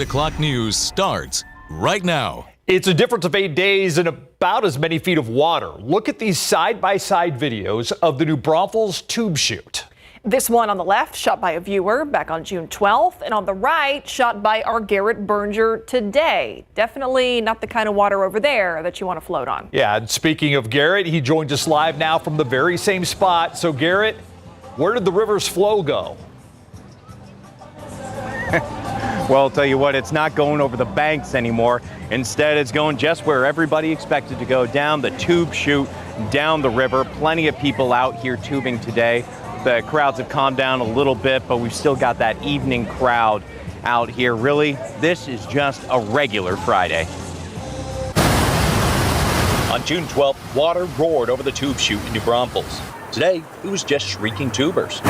O'clock news starts right now. It's a difference of 8 days and about as many feet of water. Look at these side-by-side videos of the New Braunfels tube chute. This one on the left, shot by a viewer back on June 12th, and on the right, shot by our Garrett Berger today. Definitely not the kind of water over there that you want to float on. Yeah, and speaking of Garrett, he joins us live now from the very same spot. So, Garrett, where did the river's flow go? Well, I'll tell you what, it's not going over the banks anymore. Instead, it's going just where everybody expected to go, down the tube chute, down the river. Plenty of people out here tubing today. The crowds have calmed down a little bit, but we've still got that evening crowd out here. Really, this is just a regular Friday. On June 12th, water roared over the tube chute in New Braunfels. Today, it was just shrieking tubers.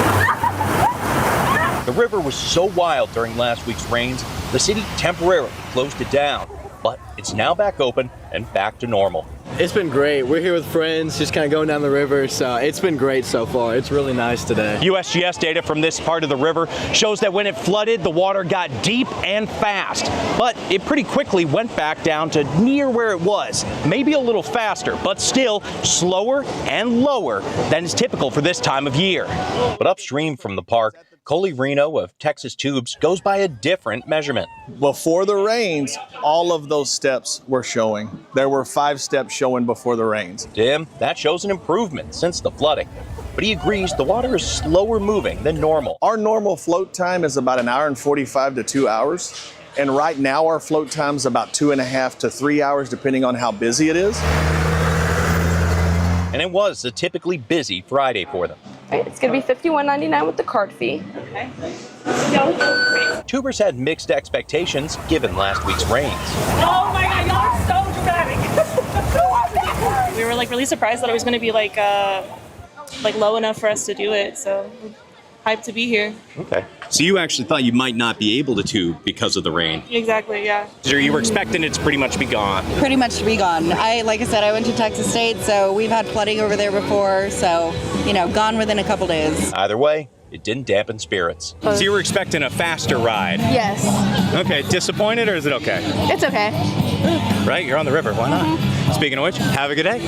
The river was so wild during last week's rains, the city temporarily closed it down. But it's now back open and back to normal. It's been great. We're here with friends, just kind of going down the river, so it's been great so far. It's really nice today. USGS data from this part of the river shows that when it flooded, the water got deep and fast. But it pretty quickly went back down to near where it was. Maybe a little faster, but still slower and lower than is typical for this time of year. But upstream from the park, Coley Reno of Texas Tubes goes by a different measurement. Before the rains, all of those steps were showing. There were 5 steps showing before the rains. To him, that shows an improvement since the flooding. But he agrees the water is slower moving than normal. Our normal float time is about 1 hour and 45 to 2 hours. And right now our float time is about 2.5 to 3 hours, depending on how busy it is. And it was a typically busy Friday for them. Right, it's going to be $51.99 with the card fee. Okay. Tubers had mixed expectations given last week's rains. Oh my God, y'all are so dramatic. We were really surprised that it was going to be low enough for us to do it. So hyped to be here. Okay. So you actually thought you might not be able to tube because of the rain? Exactly, yeah. So you were expecting it to pretty much be gone? Pretty much to be gone. Like I said, I went to Texas State, so we've had flooding over there before, so, gone within a couple days. Either way, it didn't dampen spirits. So you were expecting a faster ride? Yes. Okay, disappointed or is it okay? It's okay. Right, you're on the river, why not? Speaking of which, have a good day.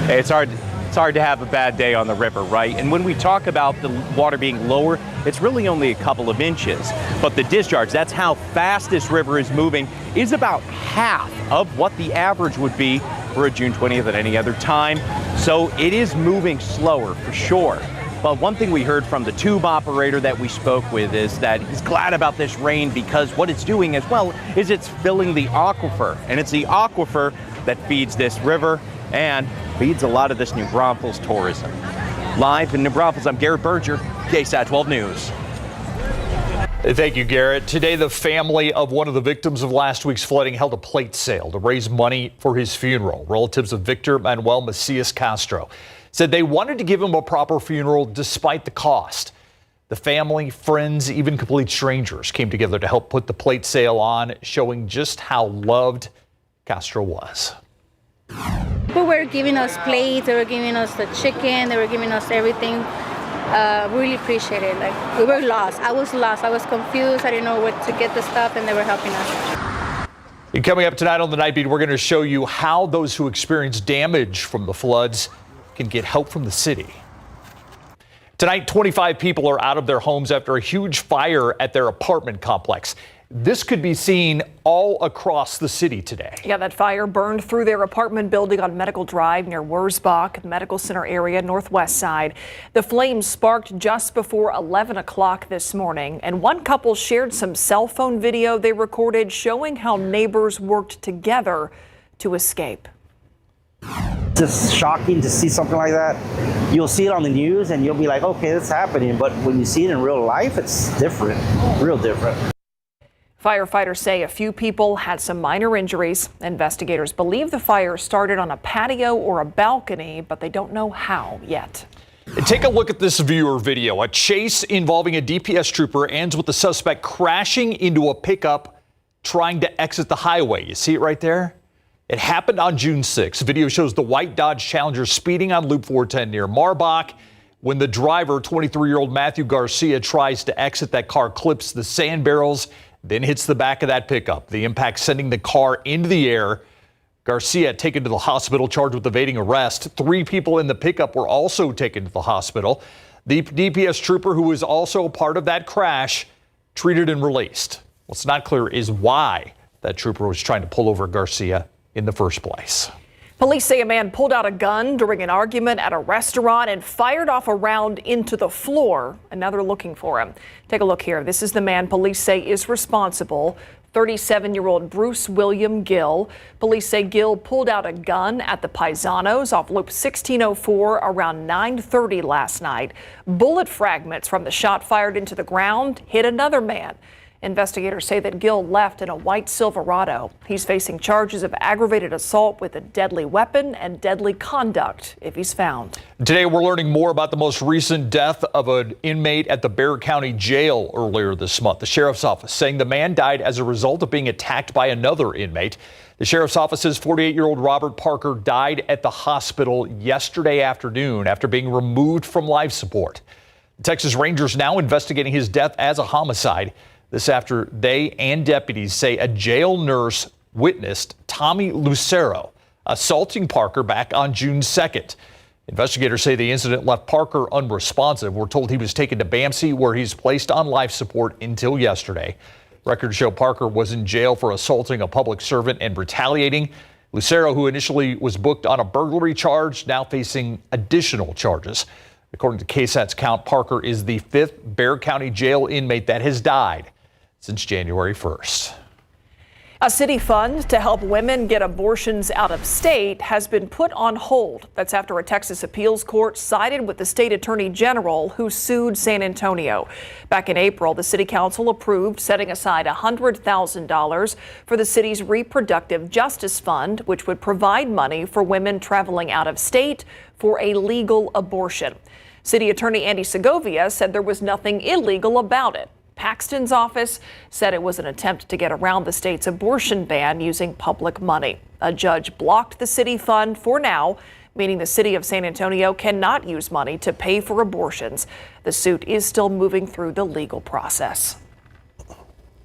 Hey, it's hard to have a bad day on the river, right? And when we talk about the water being lower, it's really only a couple of inches. But the discharge, that's how fast this river is moving, is about half of what the average would be for a June 20th at any other time. So it is moving slower for sure. But one thing we heard from the tube operator that we spoke with is that he's glad about this rain because what it's doing as well is it's filling the aquifer. And it's the aquifer that feeds this river and feeds a lot of this New Braunfels tourism. Live in New Braunfels, I'm Garrett Berger, KSAT 12 News. Thank you, Garrett. Today, the family of one of the victims of last week's flooding held a plate sale to raise money for his funeral. Relatives of Victor Manuel Macias Castro said they wanted to give him a proper funeral despite the cost. The family, friends, even complete strangers came together to help put the plate sale on, showing just how loved Castro was. People were giving us plates, they were giving us the chicken, they were giving us everything. Really appreciate it. We were lost. I was lost. I was confused. I didn't know where to get the stuff, and they were helping us. And coming up tonight on the Night Beat, we're going to show you how those who experienced damage from the floods can get help from the city. Tonight, 25 people are out of their homes after a huge fire at their apartment complex. This could be seen all across the city today. Yeah, that fire burned through their apartment building on Medical Drive near Wurzbach Medical Center area, northwest side. The flames sparked just before 11 o'clock this morning, and one couple shared some cell phone video they recorded showing how neighbors worked together to escape. It's just shocking to see something like that. You'll see it on the news and you'll be like, okay, that's happening. But when you see it in real life, it's different, real different. Firefighters say a few people had some minor injuries. Investigators believe the fire started on a patio or a balcony, but they don't know how yet. Take a look at this viewer video. A chase involving a DPS trooper ends with the suspect crashing into a pickup trying to exit the highway. You see it right there? It happened on June 6th. Video shows the white Dodge Challenger speeding on Loop 410 near Marbach When the driver, 23-year-old Matthew Garcia, tries to exit, that car clips the sand barrels, then hits the back of that pickup. The impact sending the car into the air. Garcia taken to the hospital, charged with evading arrest. 3 people in the pickup were also taken to the hospital. The DPS trooper, who was also a part of that crash, treated and released. What's not clear is why that trooper was trying to pull over Garcia in the first place. Police say a man pulled out a gun during an argument at a restaurant and fired off a round into the floor. And now they're looking for him. Take a look here. This is the man police say is responsible. 37-year-old Bruce William Gill. Police say Gill pulled out a gun at the Paisanos off Loop 1604 around 9:30 last night. Bullet fragments from the shot fired into the ground hit another man. Investigators say that Gill left in a white Silverado. He's facing charges of aggravated assault with a deadly weapon and deadly conduct if he's found. Today, we're learning more about the most recent death of an inmate at the Bexar County Jail earlier this month. The sheriff's office saying the man died as a result of being attacked by another inmate. The sheriff's office says 48-year-old Robert Parker died at the hospital yesterday afternoon after being removed from life support. The Texas Rangers now investigating his death as a homicide. This after they and deputies say a jail nurse witnessed Tommy Lucero assaulting Parker back on June 2nd. Investigators say the incident left Parker unresponsive. We're told he was taken to BAMC, where he's placed on life support until yesterday. Records show Parker was in jail for assaulting a public servant and retaliating. Lucero, who initially was booked on a burglary charge, now facing additional charges. According to KSAT's count, Parker is the 5th Bexar County Jail inmate that has died since January 1st. A city fund to help women get abortions out of state has been put on hold. That's after a Texas appeals court sided with the state attorney general who sued San Antonio. Back in April, the city council approved setting aside $100,000 for the city's reproductive justice fund, which would provide money for women traveling out of state for a legal abortion. City Attorney Andy Segovia said there was nothing illegal about it. Paxton's office said it was an attempt to get around the state's abortion ban using public money. A judge blocked the city fund for now, meaning the city of San Antonio cannot use money to pay for abortions. The suit is still moving through the legal process.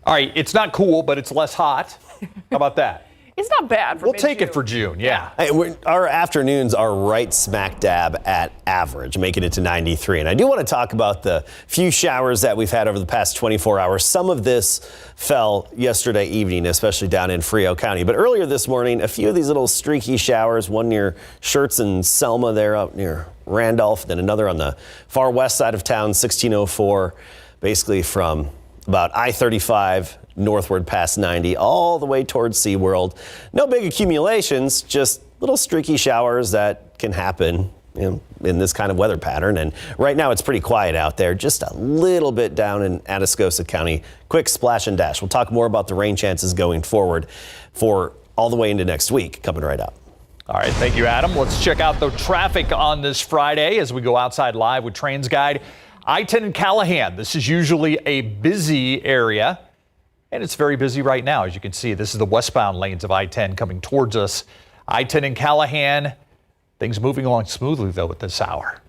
All right, it's not cool, but it's less hot. How about that? It's not bad for We'll take it for June, yeah. Hey, our afternoons are right smack dab at average, making it to 93. And I do want to talk about the few showers that we've had over the past 24 hours. Some of this fell yesterday evening, especially down in Frio County. But earlier this morning, a few of these little streaky showers, one near Schertz and Selma there up near Randolph, then another on the far west side of town, 1604, basically from about I-35 northward past 90, all the way towards SeaWorld. No big accumulations, just little streaky showers that can happen in this kind of weather pattern. And right now it's pretty quiet out there, just a little bit down in Atascosa County. Quick splash and dash. We'll talk more about the rain chances going forward for all the way into next week, coming right up. All right, thank you, Adam. Let's check out the traffic on this Friday as we go outside live with TransGuide. I-10 in Callahan. This is usually a busy area, and it's very busy right now. As you can see, this is the westbound lanes of I-10 coming towards us. I-10 in Callahan. Things moving along smoothly, though, at this hour.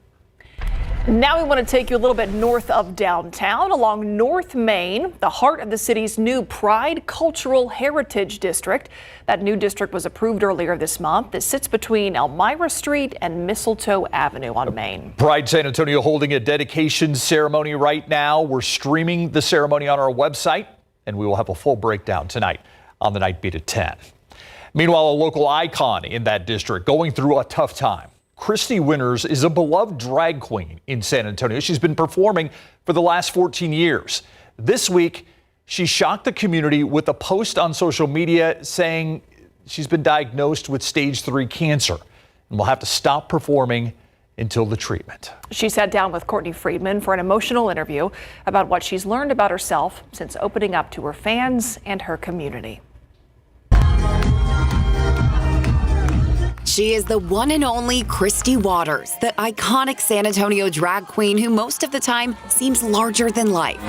Now we want to take you a little bit north of downtown along North Main, the heart of the city's new Pride Cultural Heritage District. That new district was approved earlier this month. It sits between Elmira Street and Mistletoe Avenue on Main. Pride San Antonio holding a dedication ceremony right now. We're streaming the ceremony on our website, and we will have a full breakdown tonight on the Night Beat at 10. Meanwhile, a local icon in that district going through a tough time. Christy Winters is a beloved drag queen in San Antonio. She's been performing for the last 14 years. This week, she shocked the community with a post on social media saying she's been diagnosed with stage 3 cancer and will have to stop performing until the treatment. She sat down with Courtney Friedman for an emotional interview about what she's learned about herself since opening up to her fans and her community. She is the one and only Christy Waters, the iconic San Antonio drag queen who most of the time seems larger than life.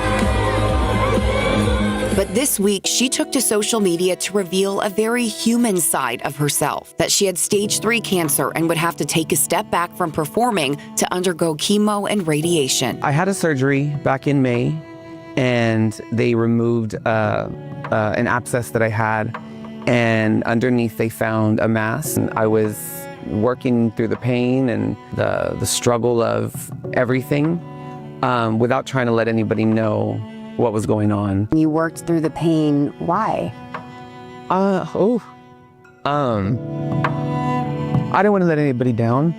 But this week, she took to social media to reveal a very human side of herself, that she had stage 3 cancer and would have to take a step back from performing to undergo chemo and radiation. I had a surgery back in May, and they removed an abscess that I had, and underneath they found a mass. And I was working through the pain and the struggle of everything without trying to let anybody know what was going on. You worked through the pain. Why? I didn't want to let anybody down.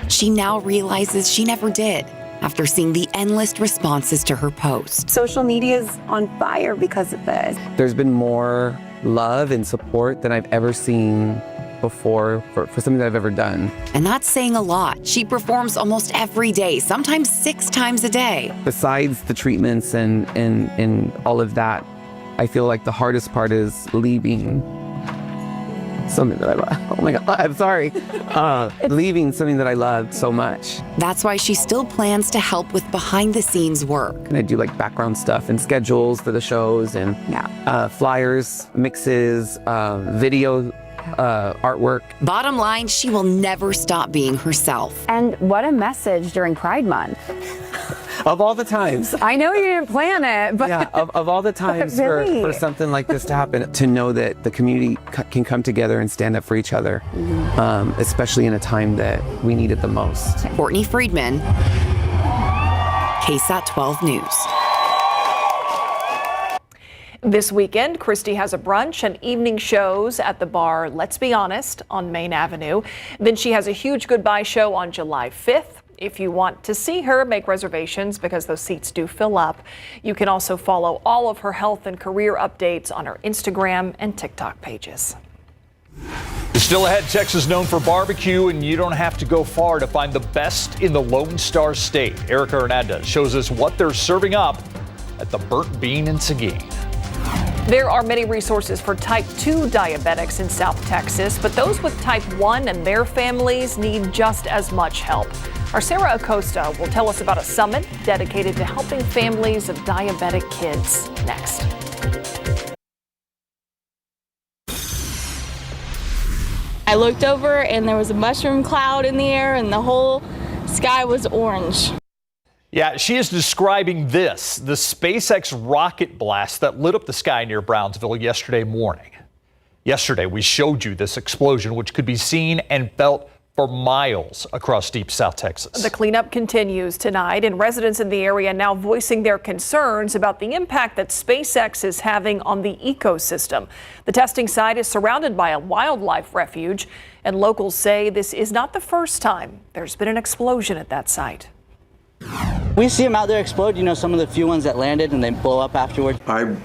She now realizes she never did after seeing the endless responses to her post. Social media is on fire because of this. There's been more love and support than I've ever seen before for something that I've ever done. And that's saying a lot. She performs almost every day, sometimes 6 times a day. Besides the treatments and all of that, I feel like the hardest part is leaving something that I love. Oh my God, I'm sorry. Leaving something that I loved so much. That's why she still plans to help with behind the scenes work. And I do like background stuff and schedules for the shows and flyers, mixes, video, artwork. Bottom line, she will never stop being herself. And what a message during Pride Month. Of all the times. I know you didn't plan it, but yeah, of all the times really? for something like this to happen, to know that the community can come together and stand up for each other, especially in a time that we need it the most. Courtney Friedman, KSAT 12 News. This weekend, Christy has a brunch and evening shows at the bar Let's Be Honest on Main Avenue. Then she has a huge goodbye show on July 5th. If you want to see her, make reservations because those seats do fill up. You can also follow all of her health and career updates on her Instagram and TikTok pages. Still ahead, Texas known for barbecue, and you don't have to go far to find the best in the Lone Star State. Erica Hernandez shows us what they're serving up at the Burnt Bean in Seguin. There are many resources for type 2 diabetics in South Texas, but those with type 1 and their families need just as much help. Our Sarah Acosta will tell us about a summit dedicated to helping families of diabetic kids next. I looked over and there was a mushroom cloud in the air and the whole sky was orange. Yeah, she is describing this, the SpaceX rocket blast that lit up the sky near Brownsville yesterday morning. Yesterday, we showed you this explosion, which could be seen and felt for miles across deep South Texas. The cleanup continues tonight, and residents in the area now voicing their concerns about the impact that SpaceX is having on the ecosystem. The testing site is surrounded by a wildlife refuge, and locals say this is not the first time there's been an explosion at that site. We see them out there explode, some of the few ones that landed and they blow up afterwards. I'm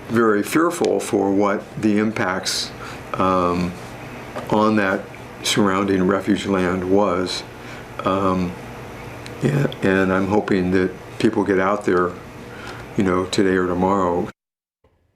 very fearful for what the impacts on that surrounding refuge land was. And I'm hoping that people get out there, today or tomorrow.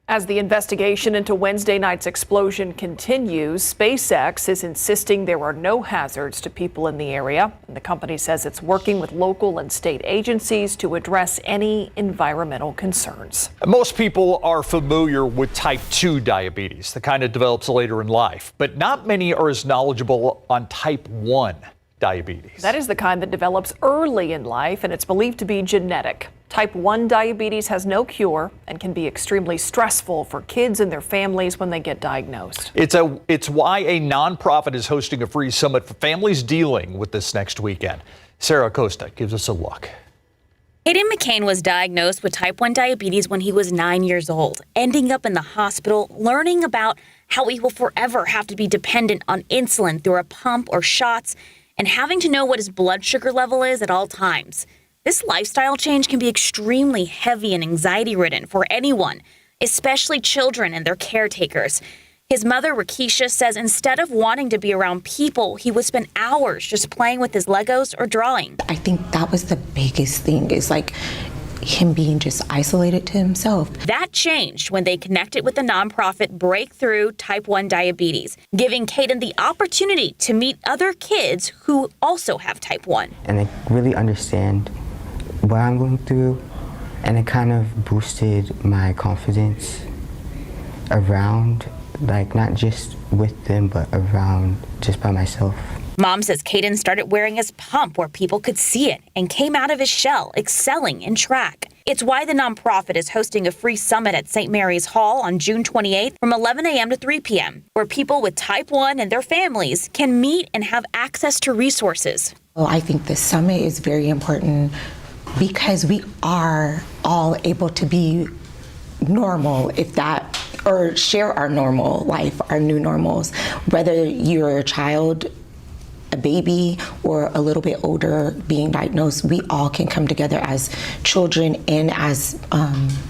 As the investigation into Wednesday night's explosion continues, SpaceX is insisting there are no hazards to people in the area. And the company says it's working with local and state agencies to address any environmental concerns. Most people are familiar with type 2 diabetes, the kind that develops later in life, but not many are as knowledgeable on type 1 diabetes. That is the kind that develops early in life, and it's believed to be genetic. Type 1 diabetes has no cure and can be extremely stressful for kids and their families when they get diagnosed. It's why a nonprofit is hosting a free summit for families dealing with this next weekend. Sarah Acosta gives us a look. Hayden McCain was diagnosed with type 1 diabetes when he was 9 years old, ending up in the hospital, learning about how he will forever have to be dependent on insulin through a pump or shots, and having to know what his blood sugar level is at all times. This lifestyle change can be extremely heavy and anxiety-ridden for anyone, especially children and their caretakers. His mother, Rakisha, says instead of wanting to be around people, he would spend hours just playing with his Legos or drawing. I think that was the biggest thing, is like him being just isolated to himself. That changed when they connected with the nonprofit Breakthrough Type 1 Diabetes, giving Caden the opportunity to meet other kids who also have type 1. And I really understand what I'm going through and it kind of boosted my confidence around, like not just with them, but around just by myself. Mom says Caden started wearing his pump where people could see it and came out of his shell, excelling in track. It's why the nonprofit is hosting a free summit at St. Mary's Hall on June 28th from 11 a.m. to 3 p.m., where people with type 1 and their families can meet and have access to resources. Well, I think the summit is very important because we are all able to be normal, or share our normal life, our new normals, whether you're a child, a baby, or a little bit older being diagnosed. We all can come together as children and as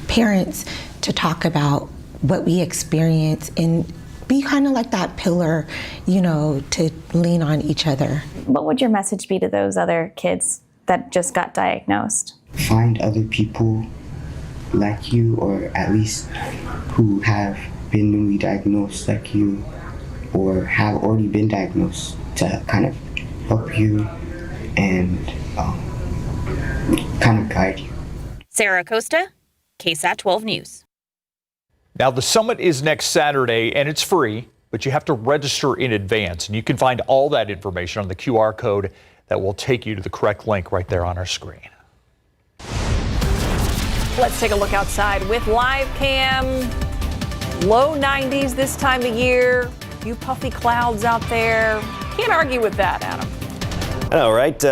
parents to talk about what we experience and be kind of like that pillar, to lean on each other. What would your message be to those other kids that just got diagnosed? Find other people like you, or at least who have been newly diagnosed like you, or have already been diagnosed, to kind of help you and kind of guide you. Sarah Acosta, KSAT 12 News. Now, the summit is next Saturday, and it's free, but you have to register in advance. And you can find all that information on the QR code that will take you to the correct link right there on our screen. Let's take a look outside with live cam. Low 90s this time of year. A few puffy clouds out there. Can't argue with that, Adam. I know, right?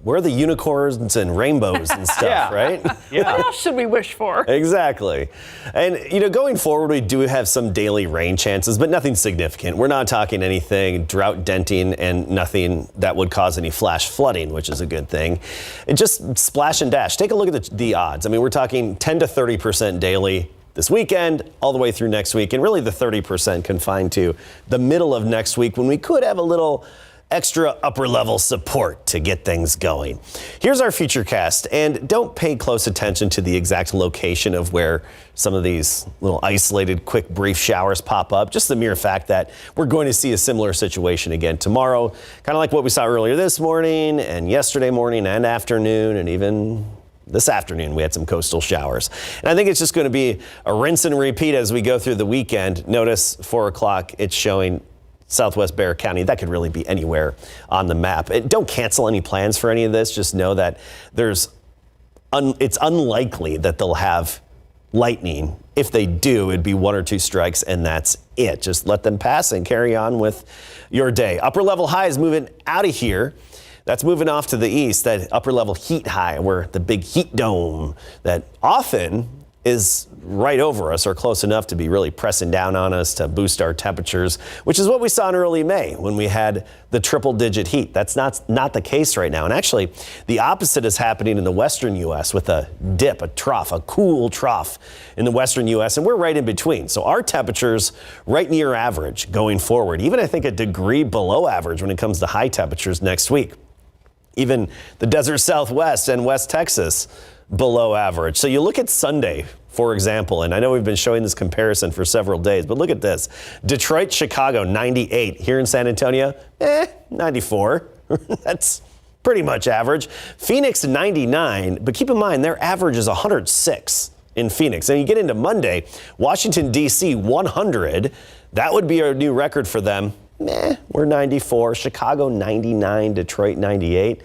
Where are the unicorns and rainbows and stuff, Yeah. right? What else should we wish for? Exactly. And, going forward, we do have some daily rain chances, but nothing significant. We're not talking anything drought denting and nothing that would cause any flash flooding, which is a good thing. And just splash and dash. Take a look at the odds. I mean, we're talking 10 to 30% daily this weekend, all the way through next week, and really the 30% confined to the middle of next week when we could have a little extra upper level support to get things going. Here's our futurecast, and don't pay close attention to the exact location of where some of these little isolated quick brief showers pop up. Just the mere fact that we're going to see a similar situation again tomorrow, kind of like what we saw earlier this morning and yesterday morning and afternoon, and even this afternoon we had some coastal showers. And I think it's just going to be a rinse and repeat as we go through the weekend. Notice 4 o'clock, it's showing Southwest Bexar County. That could really be anywhere on the map. Don't cancel any plans for any of this. Just know that it's unlikely that they'll have lightning. If they do, it'd be 1 or 2 strikes and that's it. Just let them pass and carry on with your day. Upper level high is moving out of here. That's moving off to the east, that upper level heat high, where the big heat dome that often is right over us or close enough to be really pressing down on us to boost our temperatures, which is what we saw in early May when we had the triple-digit heat. That's not the case right now. And actually, the opposite is happening in the western U.S. with a dip, a trough, a cool trough in the western U.S., and we're right in between. So our temperatures right near average going forward, even I think a degree below average when it comes to high temperatures next week. Even the desert Southwest and West Texas below average. So you look at Sunday, for example, and I know we've been showing this comparison for several days, but look at this. Detroit, Chicago, 98. Here in San Antonio, 94. That's pretty much average. Phoenix, 99. But keep in mind, their average is 106 in Phoenix. And you get into Monday, Washington, D.C., 100. That would be a new record for them. We're 94. Chicago, 99. Detroit, 98.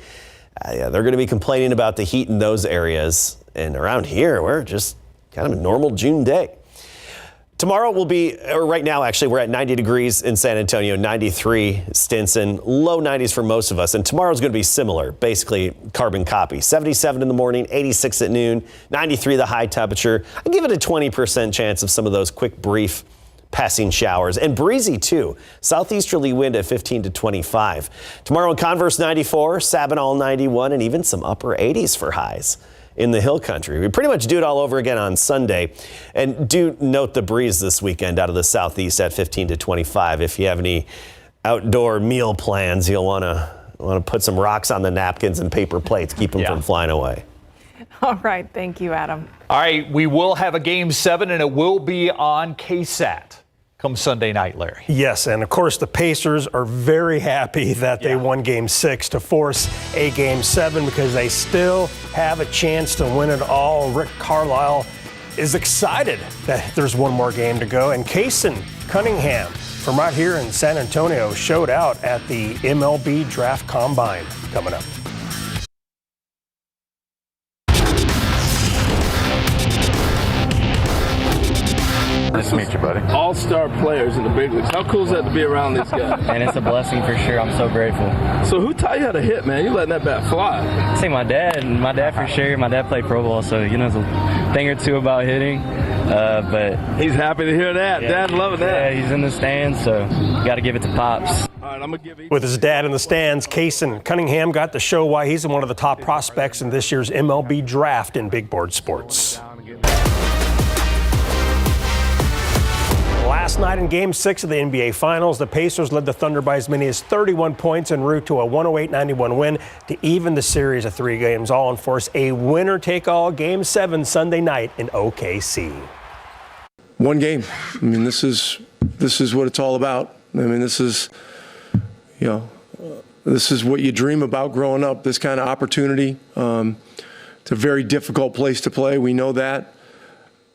They're going to be complaining about the heat in those areas. And around here, we're just kind of a normal June day. Tomorrow will be, or right now actually, we're at 90 degrees in San Antonio, 93 Stinson, low 90s for most of us. And tomorrow's going to be similar, basically carbon copy. 77 in the morning, 86 at noon, 93 the high temperature. I give it a 20% chance of some of those quick, brief passing showers, and breezy too. Southeasterly wind at 15 to 25. Tomorrow in Converse 94, Sabinal 91, and even some upper 80s for highs in the hill country. We pretty much do it all over again on Sunday. And do note the breeze this weekend out of the southeast at 15 to 25. If you have any outdoor meal plans, you'll want to put some rocks on the napkins and paper plates, keep them from flying away. All right. Thank you, Adam. All right. We will have a Game 7, and it will be on KSAT. come Sunday night, Larry. Yes, and of course the Pacers are very happy that they won Game 6 to force a Game 7 because they still have a chance to win it all. Rick Carlisle is excited that there's one more game to go, and KSAT Cunningham from right here in San Antonio showed out at the MLB Draft Combine coming up. Nice to meet you, buddy. All-star players in the big leagues. How cool is that to be around this guy? And it's a blessing for sure. I'm so grateful. So who taught you how to hit, man? You letting that bat fly. I think my dad for sure. My dad played pro ball, so he knows a thing or two about hitting. But he's happy to hear that. Yeah, Dad's loving that. Yeah, he's in the stands, so got to give it to Pops. All right, I'm gonna give With his dad in the stands, KSAT Cunningham got to show why he's one of the top prospects in this year's MLB draft in big board sports. Last night in Game 6 of the NBA Finals, the Pacers led the Thunder by as many as 31 points en route to a 108-91 win to even the series of 3 games all and force a winner-take-all Game 7 Sunday night in OKC. One game. I mean, this is what it's all about. I mean, this is what you dream about growing up, this kind of opportunity. It's a very difficult place to play. We know that.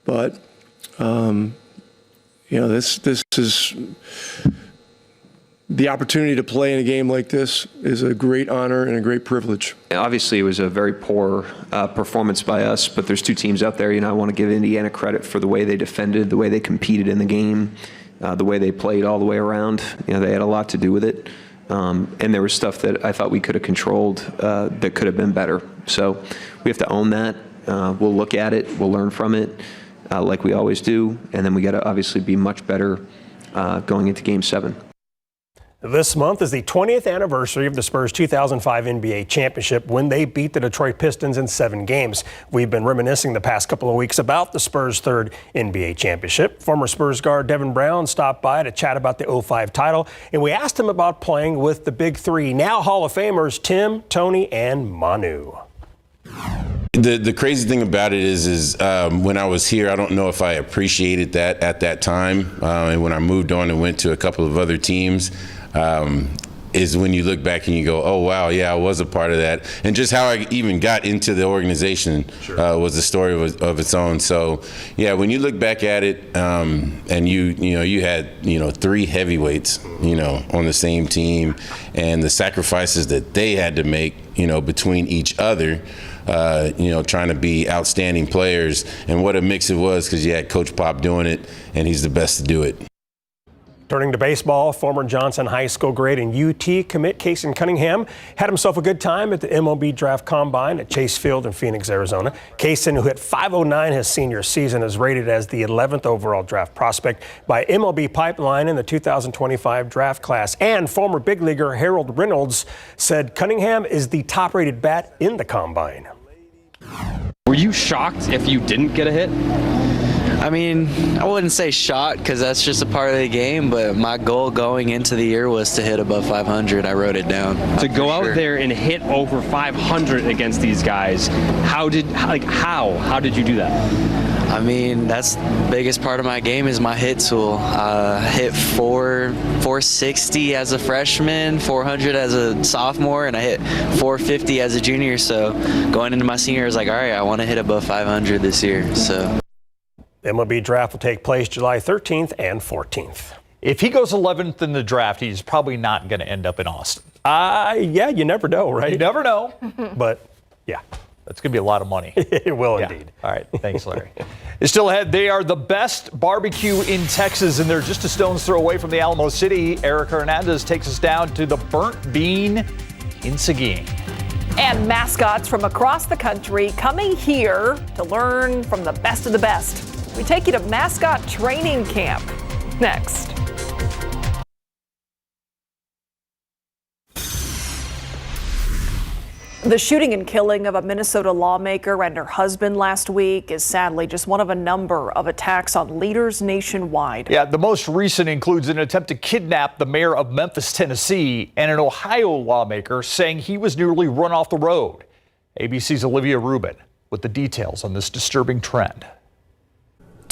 But, this is the opportunity to play in a game like this is a great honor and a great privilege. Obviously, it was a very poor performance by us, but there's 2 teams out there. I want to give Indiana credit for the way they defended, the way they competed in the game, the way they played all the way around. They had a lot to do with it. And there was stuff that I thought we could have controlled that could have been better. So we have to own that. We'll look at it. We'll learn from it like we always do. And then we got to obviously be much better going into Game 7. This month is the 20th anniversary of the Spurs' 2005 NBA championship when they beat the Detroit Pistons in 7 games. We've been reminiscing the past couple of weeks about the Spurs' 3rd NBA championship. Former Spurs guard Devin Brown stopped by to chat about the 05 title, and we asked him about playing with the Big Three, now Hall of Famers Tim, Tony, and Manu. The crazy thing about it is when I was here, I don't know if I appreciated that at that time. And when I moved on and went to a couple of other teams, is when you look back and you go, oh, wow, yeah, I was a part of that. And just how I even got into the organization was a story of its own. So, yeah, when you look back at it and you had, 3 heavyweights, on the same team and the sacrifices that they had to make, between each other, trying to be outstanding players, and what a mix it was because you had Coach Pop doing it, and he's the best to do it. Turning to baseball, former Johnson High School grade and UT commit KSAT Cunningham had himself a good time at the MLB Draft Combine at Chase Field in Phoenix, Arizona. KSAT, who hit .509 his senior season, is rated as the 11th overall draft prospect by MLB Pipeline in the 2025 draft class. And former big leaguer Harold Reynolds said Cunningham is the top-rated bat in the Combine. Were you shocked if you didn't get a hit? I mean, I wouldn't say shocked because that's just a part of the game, but my goal going into the year was to hit above 500. I wrote it down. To go out there and hit over 500 against these guys, how did you do that? I mean, that's the biggest part of my game is my hit tool. Hit 460 as a freshman, 400 as a sophomore, and I hit 450 as a junior. So going into my senior, I was like, all right, I want to hit above 500 this year. So. The MLB draft will take place July 13th and 14th. If he goes 11th in the draft, he's probably not going to end up in Austin. Yeah, you never know, right? You never know. But, yeah. That's going to be a lot of money. It will indeed. All right. Thanks, Larry. Still ahead, they are the best barbecue in Texas, and they're just a stone's throw away from the Alamo City. Erica Hernandez takes us down to the Burnt Bean in Seguin. And mascots from across the country coming here to learn from the best of the best. We take you to mascot training camp next. The shooting and killing of a Minnesota lawmaker and her husband last week is sadly just one of a number of attacks on leaders nationwide. Yeah, the most recent includes an attempt to kidnap the mayor of Memphis, Tennessee, and an Ohio lawmaker saying he was nearly run off the road. ABC's Olivia Rubin with the details on this disturbing trend.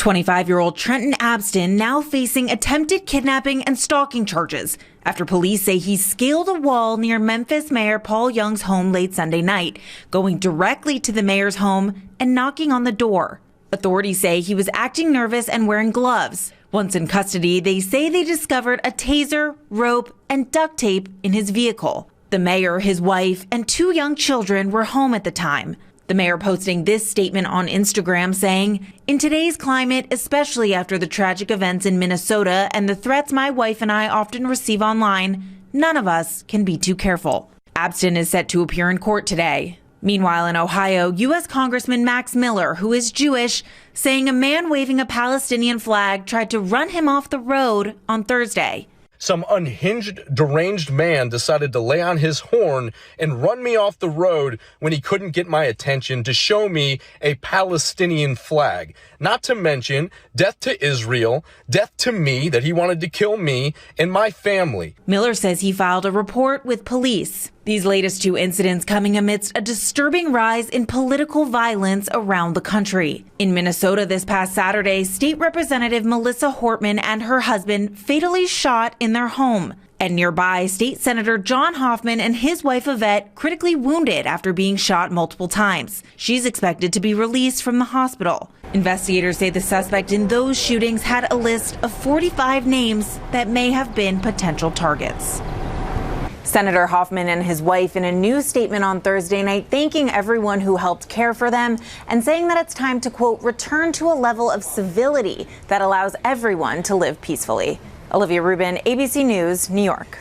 25-year-old Trenton Abston now facing attempted kidnapping and stalking charges after police say he scaled a wall near Memphis Mayor Paul Young's home late Sunday night, going directly to the mayor's home and knocking on the door. Authorities say he was acting nervous and wearing gloves. Once in custody, they say they discovered a taser, rope, and duct tape in his vehicle. The mayor, his wife, and 2 young children were home at the time. The mayor posting this statement on Instagram saying, "In today's climate, especially after the tragic events in Minnesota and the threats my wife and I often receive online, none of us can be too careful." Abston is set to appear in court today. Meanwhile, in Ohio, U.S. Congressman Max Miller, who is Jewish, saying a man waving a Palestinian flag tried to run him off the road on Thursday. Some unhinged, deranged man decided to lay on his horn and run me off the road when he couldn't get my attention to show me a Palestinian flag. Not to mention death to Israel, death to me, that he wanted to kill me and my family. Miller says he filed a report with police. These latest 2 incidents coming amidst a disturbing rise in political violence around the country. In Minnesota this past Saturday, State Representative Melissa Hortman and her husband fatally shot in their home. And nearby, State Senator John Hoffman and his wife Yvette critically wounded after being shot multiple times. She's expected to be released from the hospital. Investigators say the suspect in those shootings had a list of 45 names that may have been potential targets. Senator Hoffman and his wife in a new statement on Thursday night thanking everyone who helped care for them and saying that it's time to, quote, return to a level of civility that allows everyone to live peacefully. Olivia Rubin, ABC News, New York.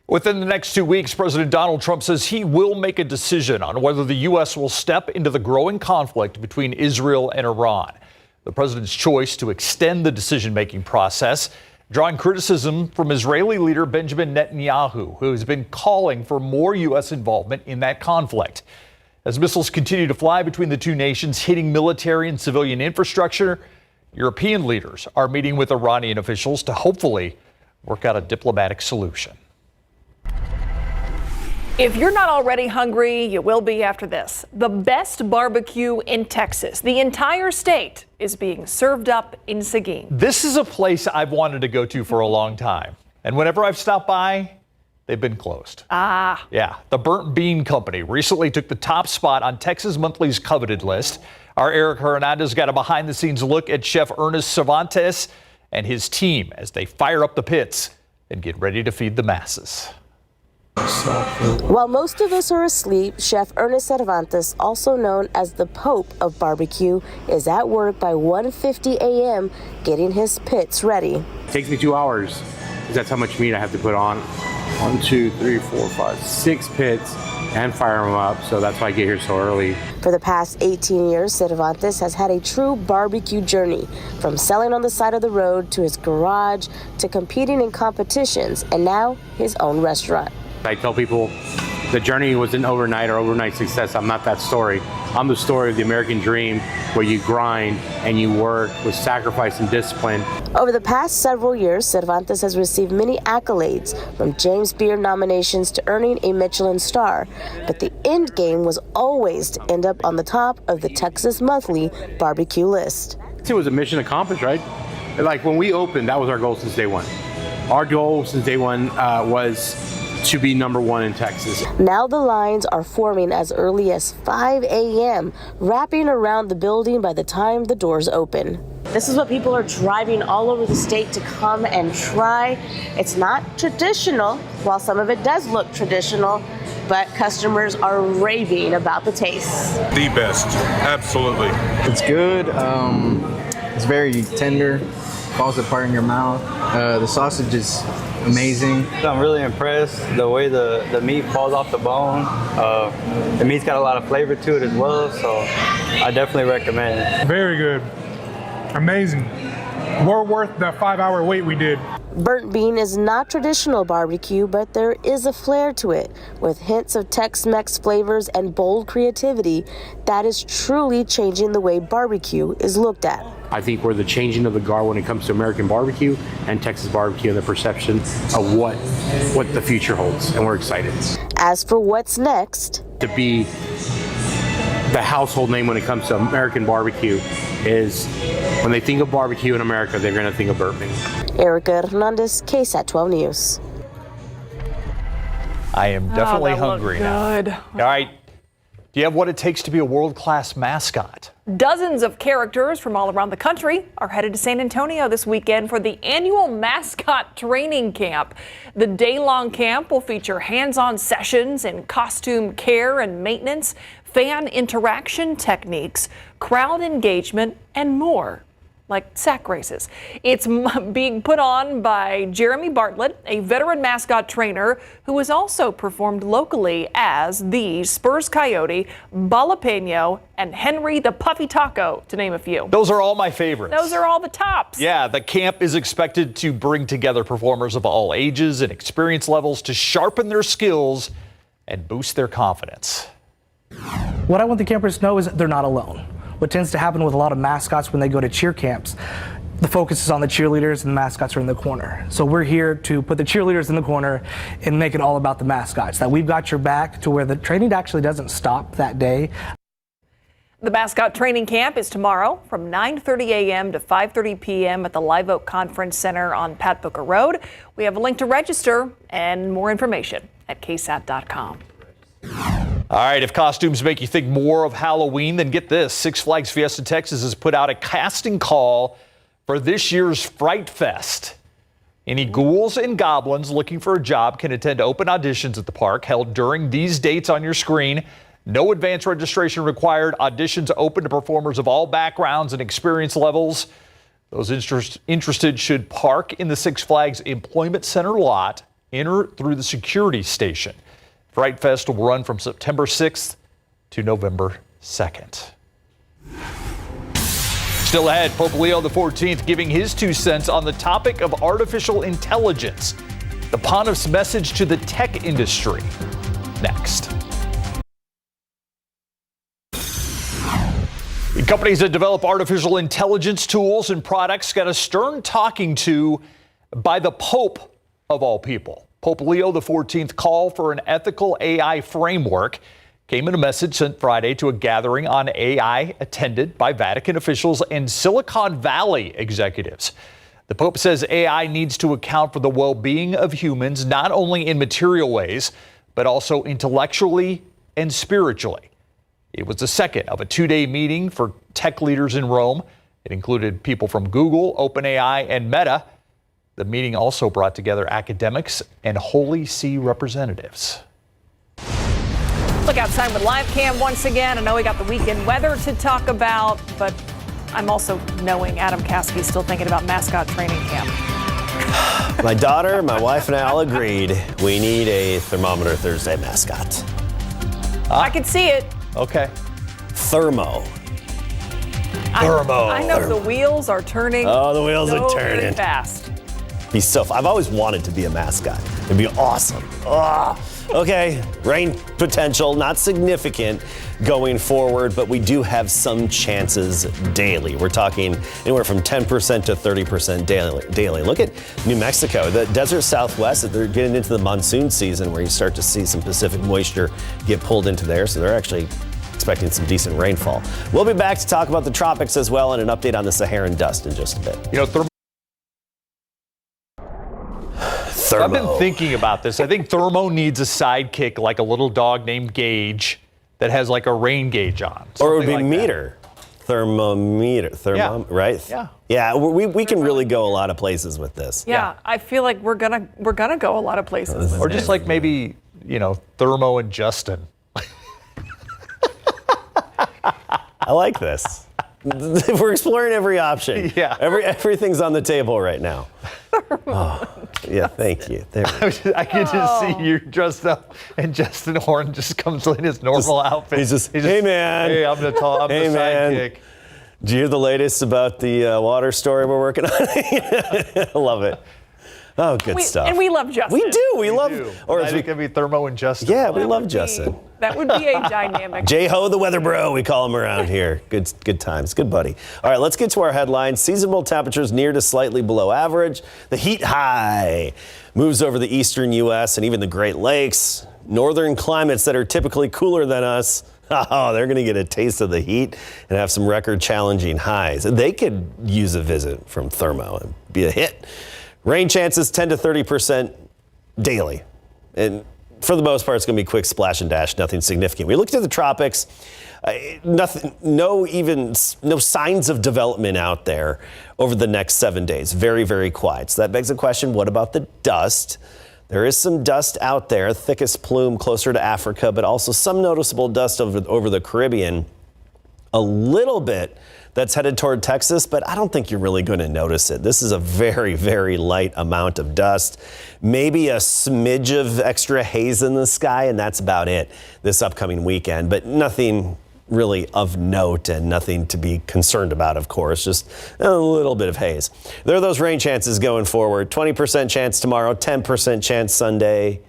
Within the next 2 weeks, President Donald Trump says he will make a decision on whether the U.S. will step into the growing conflict between Israel and Iran. The president's choice to extend the decision-making process drawing criticism from Israeli leader Benjamin Netanyahu, who has been calling for more U.S. involvement in that conflict. As missiles continue to fly between the 2 nations, hitting military and civilian infrastructure, European leaders are meeting with Iranian officials to hopefully work out a diplomatic solution. If you're not already hungry, you will be after this. The best barbecue in Texas. The entire state is being served up in Seguin. This is a place I've wanted to go to for a long time. And whenever I've stopped by, they've been closed. Yeah, the Burnt Bean Company recently took the top spot on Texas Monthly's coveted list. Our Eric Hernandez got a behind-the-scenes look at Chef Ernest Cervantes and his team as they fire up the pits and get ready to feed the masses. While most of us are asleep, Chef Ernest Cervantes, also known as the Pope of Barbecue, is at work by 1:50 a.m. getting his pits ready. It takes me 2 hours because that's how much meat I have to put on. 1, 2, 3, 4, 5, 6 pits and fire them up, so that's why I get here so early. For the past 18 years, Cervantes has had a true barbecue journey, from selling on the side of the road to his garage to competing in competitions and now his own restaurant. I tell people the journey wasn't overnight or overnight success. I'm not that story. I'm the story of the American dream where you grind and you work with sacrifice and discipline. Over the past several years, Cervantes has received many accolades, from James Beard nominations to earning a Michelin star. But the end game was always to end up on the top of the Texas Monthly barbecue list. It was a mission accomplished, right? Like when we opened, that was our goal since day one. Our goal since day one was to be #1 in Texas. Now the lines are forming as early as 5 a.m., wrapping around the building by the time the doors open. This is what people are driving all over the state to come and try. It's not traditional, while some of it does look traditional, but customers are raving about the taste. The best, absolutely. It's good, it's very tender, falls apart in your mouth. The sausage is amazing. I'm really impressed the way the meat falls off the bone. The meat's got a lot of flavor to it as well, so I definitely recommend it. Very good. Amazing. We're worth the 5-hour wait we did. Burnt bean is not traditional barbecue, but there is a flair to it, with hints of Tex-Mex flavors and bold creativity that is truly changing the way barbecue is looked at. I think we're the changing of the guard when it comes to American barbecue and Texas barbecue and the perception of what the future holds, and we're excited. As for what's next, to be the household name when it comes to American barbecue is when they think of barbecue in America, they're going to think of burping. Erica Hernandez, KSAT 12 News. I am definitely that hungry looked now. good. All right. Do you have what it takes to be a world-class mascot? Dozens of characters from all around the country are headed to San Antonio this weekend for the annual mascot training camp. The day-long camp will feature hands-on sessions in costume care and maintenance, fan interaction techniques, crowd engagement, and more, like sack races. It's being put on by Jeremy Bartlett, a veteran mascot trainer who has also performed locally as the Spurs Coyote, Jalapeno, and Henry the Puffy Taco, to name a few. Those are all my favorites. Those are all the tops. Yeah, the camp is expected to bring together performers of all ages and experience levels to sharpen their skills and boost their confidence. What I want the campers to know is that they're not alone. What tends to happen with a lot of mascots when they go to cheer camps, the focus is on the cheerleaders and the mascots are in the corner. So we're here to put the cheerleaders in the corner and make it all about the mascots, that we've got your back to where the training actually doesn't stop that day. The mascot training camp is tomorrow from 9:30 a.m. to 5:30 p.m. at the Live Oak Conference Center on Pat Booker Road. We have a link to register and more information at KSAT.com. All right, if costumes make you think more of Halloween, then get this. Six Flags Fiesta Texas has put out a casting call for this year's Fright Fest. Any ghouls and goblins looking for a job can attend open auditions at the park held during these dates on your screen. No advance registration required. Auditions open to performers of all backgrounds and experience levels. Those interested should park in the Six Flags Employment Center lot, enter through the security station. Fright Fest will run from September 6th to November 2nd. Still ahead, Pope Leo XIV giving his 2 cents on the topic of artificial intelligence. The pontiff's message to the tech industry. Next. The companies that develop artificial intelligence tools and products got a stern talking to by the Pope of all people. Pope Leo XIV call for an ethical AI framework came in a message sent Friday to a gathering on AI attended by Vatican officials and Silicon Valley executives. The Pope says AI needs to account for the well-being of humans, not only in material ways, but also intellectually and spiritually. It was the second of a 2-day meeting for tech leaders in Rome. It included people from Google, OpenAI, and Meta. The meeting also brought together academics and Holy See representatives. Look outside with live cam once again. I know we got the weekend weather to talk about, but I'm also knowing Adam Caskey's still thinking about mascot training camp. My daughter, my wife, and I all agreed we need a Thermometer Thursday mascot. I can see it. Okay. Thermo. I know the wheels are turning. Oh, the wheels are very turning fast. He's so. I've always wanted to be a mascot. It'd be awesome. Okay, rain potential, not significant going forward, but we do have some chances daily. We're talking anywhere from 10% to 30% daily. Look at New Mexico, the desert Southwest. They're getting into the monsoon season where you start to see some Pacific moisture get pulled into there, so they're actually expecting some decent rainfall. We'll be back to talk about the tropics as well and an update on the Saharan dust in just a bit. You know, Thermo. I've been thinking about this. I think Thermo needs a sidekick like a little dog named Gage that has like a rain gauge on. Or it would be like meter. Thermometer. Yeah. Right? Yeah. Yeah, we can really go a lot of places with this. Yeah, I feel like we're gonna go a lot of places. Or just like maybe, you know, Thermo and Justin. I like this. We're exploring every option. Yeah. Everything's on the table right now. Yeah, thank you. There we go. I can just see you dressed up, and Justin Horn just comes in his normal outfit. He's just, hey man. Hey, I'm the sidekick. Did you hear the latest about the water story we're working on? I love it. Oh, good stuff. And we love Justin. We do. We love. Or I think it'd be Thermo and Justin. Yeah, we love Justin. That would be a dynamic. J-Ho, the weather bro, we call him around here. Good times, good buddy. All right, let's get to our headlines. Seasonable temperatures near to slightly below average. The heat high moves over the eastern U.S. and even the Great Lakes. Northern climates that are typically cooler than us Oh, they're going to get a taste of the heat and have some record-challenging highs. They could use a visit from Thermo and be a hit. Rain chances 10 to 30% daily. And for the most part, it's going to be quick splash and dash, nothing significant. We looked at the tropics. No signs of development out there over the next 7 days. Very, very quiet. So that begs the question, what about the dust? There is some dust out there, thickest plume closer to Africa, but also some noticeable dust over the Caribbean. A little bit that's headed toward Texas, but I don't think you're really going to notice it. This is a very, very light amount of dust. Maybe a smidge of extra haze in the sky, and that's about it this upcoming weekend, but nothing really of note and nothing to be concerned about, of course, just a little bit of haze. There are those rain chances going forward. 20% chance tomorrow, 10% chance Sunday,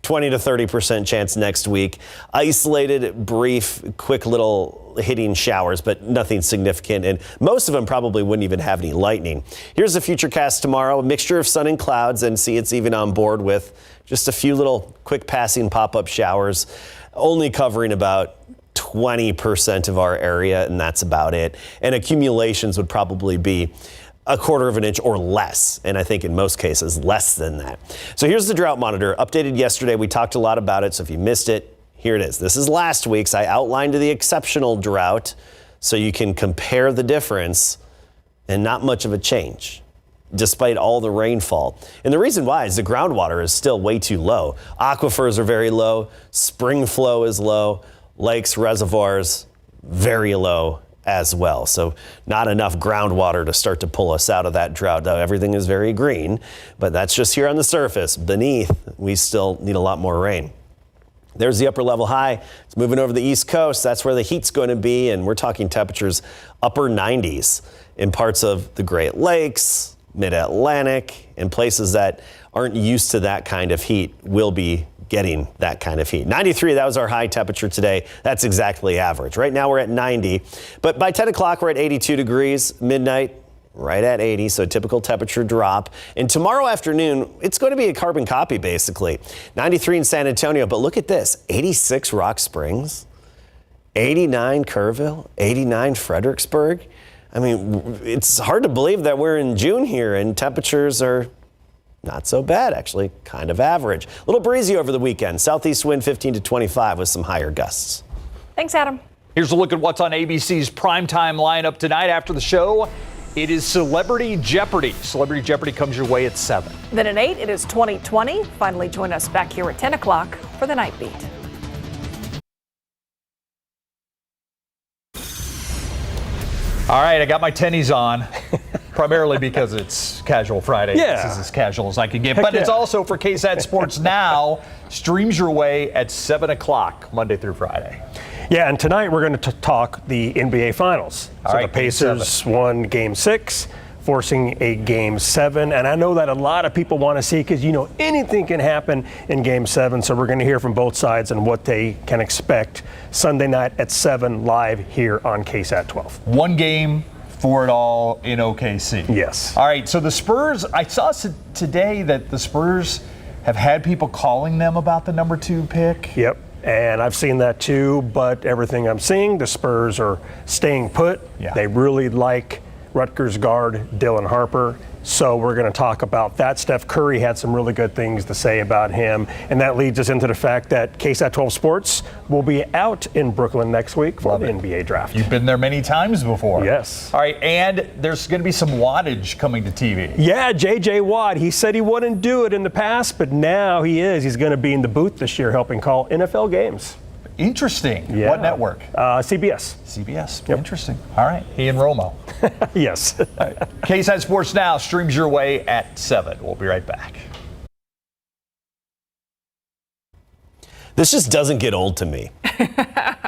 20 to 30% chance next week. Isolated, brief, quick little hitting showers, but nothing significant. And most of them probably wouldn't even have any lightning. Here's the futurecast tomorrow, a mixture of sun and clouds, and see it's even on board with just a few little quick passing pop-up showers, only covering about 20% of our area, and that's about it. And accumulations would probably be a quarter of an inch or less, and I think in most cases less than that. So here's the drought monitor, updated yesterday. We talked a lot about it, so if you missed it, here it is. This is last week's. I outlined the exceptional drought so you can compare the difference, and not much of a change despite all the rainfall. And the reason why is the groundwater is still way too low. Aquifers are very low, spring flow is low, lakes, reservoirs, very low as well. So not enough groundwater to start to pull us out of that drought. Now, everything is very green, but that's just here on the surface. Beneath, we still need a lot more rain. There's the upper level high. It's moving over the East Coast. That's where the heat's going to be, and we're talking temperatures upper 90s in parts of the Great Lakes, Mid-Atlantic, and places that aren't used to that kind of heat will be getting that kind of heat. 93, that was our high temperature today. That's exactly average. Right now we're at 90, but by 10 o'clock we're at 82 degrees. Midnight, right at 80, so typical temperature drop. And tomorrow afternoon, it's going to be a carbon copy basically. 93 in San Antonio, but look at this, 86 Rock Springs, 89 Kerrville, 89 Fredericksburg. I mean, it's hard to believe that we're in June here and temperatures are not so bad, actually, kind of average. A little breezy over the weekend. Southeast wind 15 to 25 with some higher gusts. Thanks, Adam. Here's a look at what's on ABC's primetime lineup tonight after the show. It is Celebrity Jeopardy. Celebrity Jeopardy comes your way at 7. Then at 8, it is 2020. Finally, join us back here at 10 o'clock for the Night Beat. All right, I got my tennies on, primarily because it's Casual Friday. Yeah. This is as casual as I can get. Heck But it's yeah. also for KSAT Sports Now. Streams your way at 7 o'clock, Monday through Friday. Yeah, and tonight we're going to talk the NBA Finals. All So right, the Pacers won Game 6, forcing a Game 7. And I know that a lot of people want to see, because you know anything can happen in Game 7. So we're going to hear from both sides and what they can expect Sunday night at 7 live here on KSAT 12. One game for it all in OKC. Yes. All right, so the Spurs, I saw today that the Spurs have had people calling them about the number 2 pick. Yep. And I've seen that too, but everything I'm seeing, the Spurs are staying put. Yeah. They really like Rutgers guard Dylan Harper. So we're going to talk about that. Steph Curry had some really good things to say about him. And that leads us into the fact that KSAT 12 Sports will be out in Brooklyn next week for the NBA draft. You've been there many times before. Yes. All right, and there's going to be some wattage coming to TV. Yeah, J.J. Watt. He said he wouldn't do it in the past, but now he is. He's going to be in the booth this year helping call NFL games. Interesting. Yeah. What network? CBS. CBS. Yep. Interesting. All right. He and Romo. Yes. KSAT Sports Now streams your way at 7. We'll be right back. This just doesn't get old to me.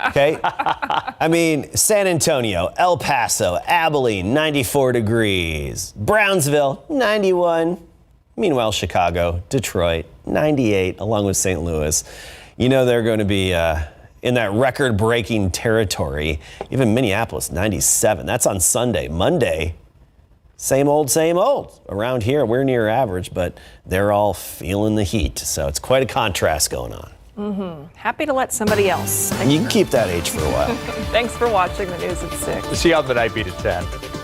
Okay? I mean, San Antonio, El Paso, Abilene, 94 degrees. Brownsville, 91. Meanwhile, Chicago, Detroit, 98, along with St. Louis. You know they're going to be in that record-breaking territory. Even Minneapolis, 97. That's on Sunday. Monday, same old, same old. Around here, we're near average, but they're all feeling the heat. So it's quite a contrast going on. Happy to let somebody else. You can keep that age for a while. Thanks for watching the news at 6. See you on the Night Beat at 10.